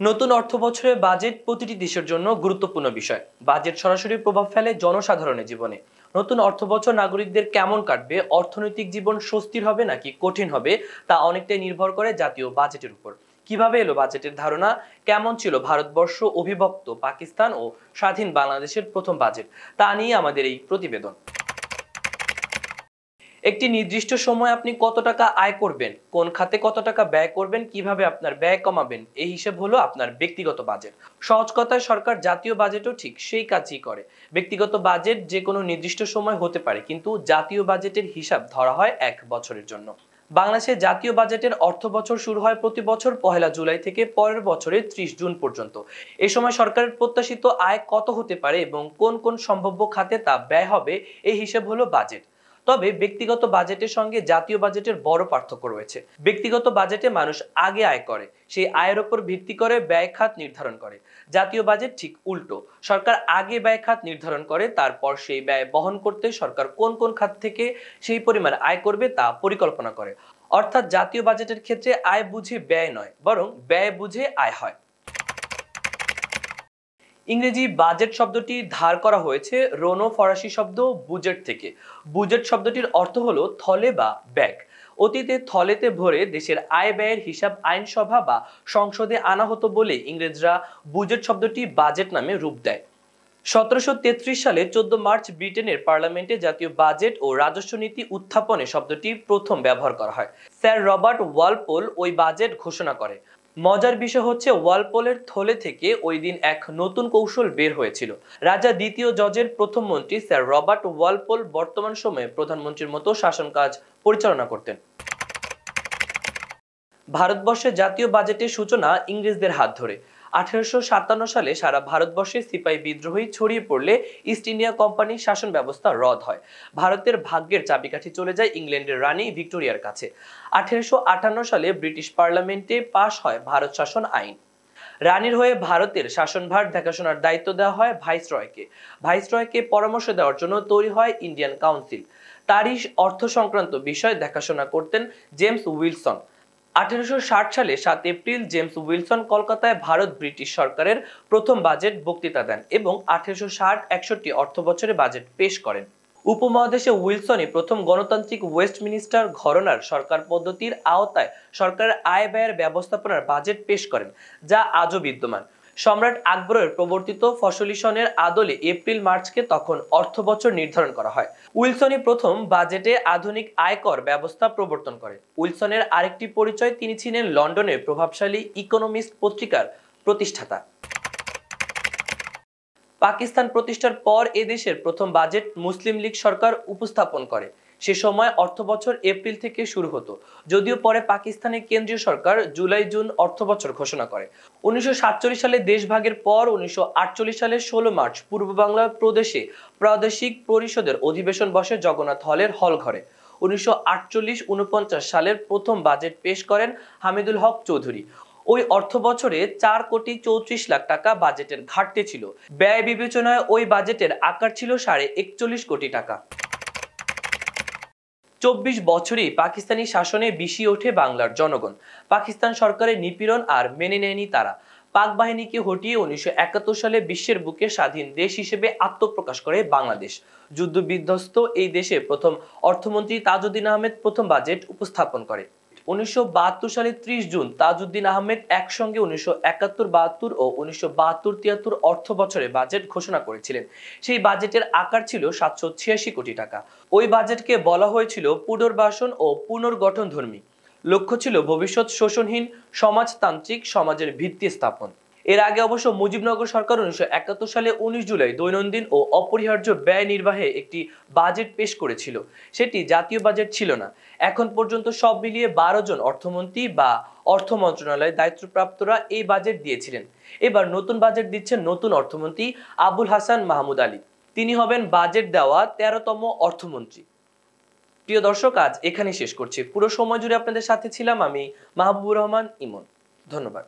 নতুন অর্থবছরে বাজেট প্রতিটি দেশের জন্য গুরুত্বপূর্ণ বিষয়। বাজেট সরাসরি প্রভাব ফেলে জনসাধারণের জীবনে। নতুন অর্থবছর নাগরিকদের কেমন কাটবে, অর্থনৈতিক জীবন স্বস্তির হবে নাকি কঠিন হবে, তা অনেকটাই নির্ভর করে জাতীয় বাজেটের উপর। কিভাবে এলো বাজেটের ধারণা, কেমন ছিল ভারতবর্ষ, অবিভক্ত পাকিস্তান ও স্বাধীন বাংলাদেশের প্রথম বাজেট, তা নিয়ে আমাদের এই প্রতিবেদন। একটি নির্দিষ্ট সময় আপনি কত টাকা আয় করবেন, কোন খাতে কত টাকা ব্যয় করবেন, কিভাবে আপনার ব্যয় কমাবেন, এই হিসেব হলো আপনার ব্যক্তিগত বাজেট। সহজ কথায় সরকার জাতীয় বাজেটও ঠিক সেই কাজই করে। ব্যক্তিগত বাজেট যে কোনো নির্দিষ্ট সময় হতে পারে, কিন্তু জাতীয় বাজেটের হিসাব ধরা হয় এক বছরের জন্য। বাংলাদেশের জাতীয় বাজেটের অর্থ বছর শুরু হয় প্রতি বছর 1 জুলাই থেকে পরের বছরের 30 জুন পর্যন্ত। এই সময় সরকারের প্রত্যাশিত আয় কত হতে পারে এবং কোন কোন সম্ভাব্য খাতে তা ব্যয় হবে, এই হিসেব হলো বাজেট। তবে ব্যক্তিগত বাজেটের সঙ্গে জাতীয় বাজেটের বড় পার্থক্য রয়েছে। ব্যক্তিগত বাজেটে মানুষ আগে আয় করে, সেই আয়ের উপর ভিত্তি করে ব্যয় খাত নির্ধারণ করে। জাতীয় বাজেট ঠিক উল্টো, সরকার আগে ব্যয় খাত নির্ধারণ করে, তারপর সেই ব্যয় বহন করতে সরকার কোন কোন খাত থেকে সেই পরিমাণ আয় করবে তা পরিকল্পনা করে। অর্থাৎ জাতীয় বাজেটের ক্ষেত্রে আয় বুঝে ব্যয় নয়, বরং ব্যয় বুঝে আয় হয়। ইংরেজি বাজেট শব্দটি ধার করা হয়েছে রোনো ফরাসি শব্দ বুজেট থেকে। বুজেট শব্দটির অর্থ হলো থলে বা ব্যাগ। অতীতে থলেতে ভরে দেশের আয় ব্যয়ের হিসাব আইনসভা বা সংসদে আনা হতো বলে ইংরেজরা বুজেট শব্দটি বাজেট নামে রূপ দেয়। 1733 সালে 14 মার্চ ব্রিটেনের পার্লামেন্টে জাতীয় বাজেট ও রাজস্ব নীতি উত্থাপনে শব্দটি প্রথম ব্যবহার করা হয়। স্যার রবার্ট ওয়ালপোল ওই বাজেট ঘোষণা করে। মজার বিষয় হচ্ছে, ওয়ালপোলের থলে থেকে ওই দিন এক নতুন কৌশল বের হয়েছিল। রাজা দ্বিতীয় জর্জের প্রথম মন্ত্রী স্যার রবার্ট ওয়ালপোল বর্তমান সময়ে প্রধানমন্ত্রীর মতো শাসন কাজ পরিচালনা করতেন। ভারতবর্ষের জাতীয় বাজেটের সূচনা ইংরেজদের হাত ধরে। 1857 সালে সারা ভারতবর্ষে সিপাহী বিদ্রোহী ছড়িয়ে পড়লে ইস্ট ইন্ডিয়া কোম্পানির শাসন ব্যবস্থা রদ হয়। ভারতের ভাগ্যের চাবিকাঠি চলে যায় ইংল্যান্ডের রানী ভিক্টোরিয়ার কাছে। 1858 সালে ব্রিটিশ পার্লামেন্টে পাশ হয় ভারত শাসন আইন। রানীর হয়ে ভারতের শাসনভার দেখাশোনার দায়িত্ব দেওয়া হয় ভাইসরয়কে। ভাইসরয়কে পরামর্শ দেওয়ার জন্য তৈরি হয় ইন্ডিয়ান কাউন্সিল। তারই অর্থ সংক্রান্ত বিষয় দেখাশোনা করতেন জেমস উইলসন। 1860 সালে 7 এপ্রিল জেমস উইলসন কলকাতায় ভারত ব্রিটিশ সরকারের প্রথম বাজেট বক্তৃতা দেন এবং 1860-61 অর্থ বছরে বাজেট পেশ করেন। উপমহাদেশে উইলসনই প্রথম গণতান্ত্রিক ওয়েস্টমিনিস্টার ঘরানার সরকার পদ্ধতির আওতায় সরকারের আয় ব্যয়ের ব্যবস্থাপনার বাজেট পেশ করেন, যা আজও বিদ্যমান। সম্রাট আকবরের প্রবর্তিত ফসলি সনের আদলে এপ্রিল-মার্চকে তখন অর্থবছর নির্ধারণ করা হয়। উইলসনই প্রথম বাজেটে আধুনিক আয়কর ব্যবস্থা প্রবর্তন করে। উইলসনের আরেকটি পরিচয়, তিনি ছিলেন লন্ডনের প্রভাবশালী ইকোনমিস্ট পত্রিকার প্রতিষ্ঠাতা। পাকিস্তান প্রতিষ্ঠার পর এদেশের প্রথম বাজেট মুসলিম লীগ সরকার উপস্থাপন করে। সে সময় অর্থবছর এপ্রিল থেকে শুরু হতো, যদিও পরে পাকিস্তানের কেন্দ্রীয় সরকার জুলাই-জুন অর্থবছর ঘোষণা করে। 1947 সালে দেশভাগের পর 1948 সালের 16 মার্চ পূর্ব বাংলা প্রদেশে প্রাদেশিক পরিষদের অধিবেশন বসে জগন্নাথ হলের হলঘরে। 1948-49 সালের প্রথম বাজেট পেশ করেন হামিদুল হক চৌধুরী। ওই অর্থ বছরে 4,34,00,000 টাকা বাজেটের ঘাটতি ছিল। ব্যয় বিবেচনায় ওই বাজেটের আকার ছিল 41.5 কোটি টাকা। 24 বছরই পাকিস্তানি শাসনে বিষিয়ে ওঠে বাংলার জনগণ। পাকিস্তান সরকারের নিপীড়ন আর মেনে নেয়নি তারা। পাক বাহিনীকে হটিয়ে 1971 সালে বিশ্বের বুকে স্বাধীন দেশ হিসেবে আত্মপ্রকাশ করে বাংলাদেশ। যুদ্ধ বিধ্বস্ত এই দেশে প্রথম অর্থমন্ত্রী তাজউদ্দিন আহমেদ প্রথম বাজেট উপস্থাপন করে। 1972 সালে 30 জুন তাজউদ্দিন আহমেদ একসঙ্গে 1971-72 ও 1972-73 অর্থ বছরে বাজেট ঘোষণা করেছিলেন। সেই বাজেটের আকার ছিল 786 কোটি টাকা। ওই বাজেটকে বলা হয়েছিল পুনর্বাসন ও পুনর্গঠনধর্মী। লক্ষ্য ছিল ভবিষ্যৎ শোষণহীন সমাজতান্ত্রিক সমাজের ভিত্তি স্থাপন। এর আগে অবশ্য মুজিবনগর সরকার 1971 সালে 19 জুলাই দৈনন্দিন ও অপরিহার্য ব্যয় নির্বাহে একটি বাজেট পেশ করেছিল। সেটি জাতীয় বাজেট ছিল না। এখন পর্যন্ত সব মিলিয়ে 12 জন অর্থমন্ত্রী বা অর্থ মন্ত্রণালয়ের দায়িত্বপ্রাপ্তরা এই বাজেট দিয়েছিলেন। এবার নতুন বাজেট দিচ্ছেন নতুন অর্থমন্ত্রী আবুল হাসান মাহমুদ আলী। তিনি হবেন বাজেট দেওয়া 13তম অর্থমন্ত্রী। প্রিয় দর্শক, আজ এখানেই শেষ করছি। পুরো সময় জুড়ে আপনাদের সাথে ছিলাম আমি মাহবুবুর রহমান ইমন। ধন্যবাদ।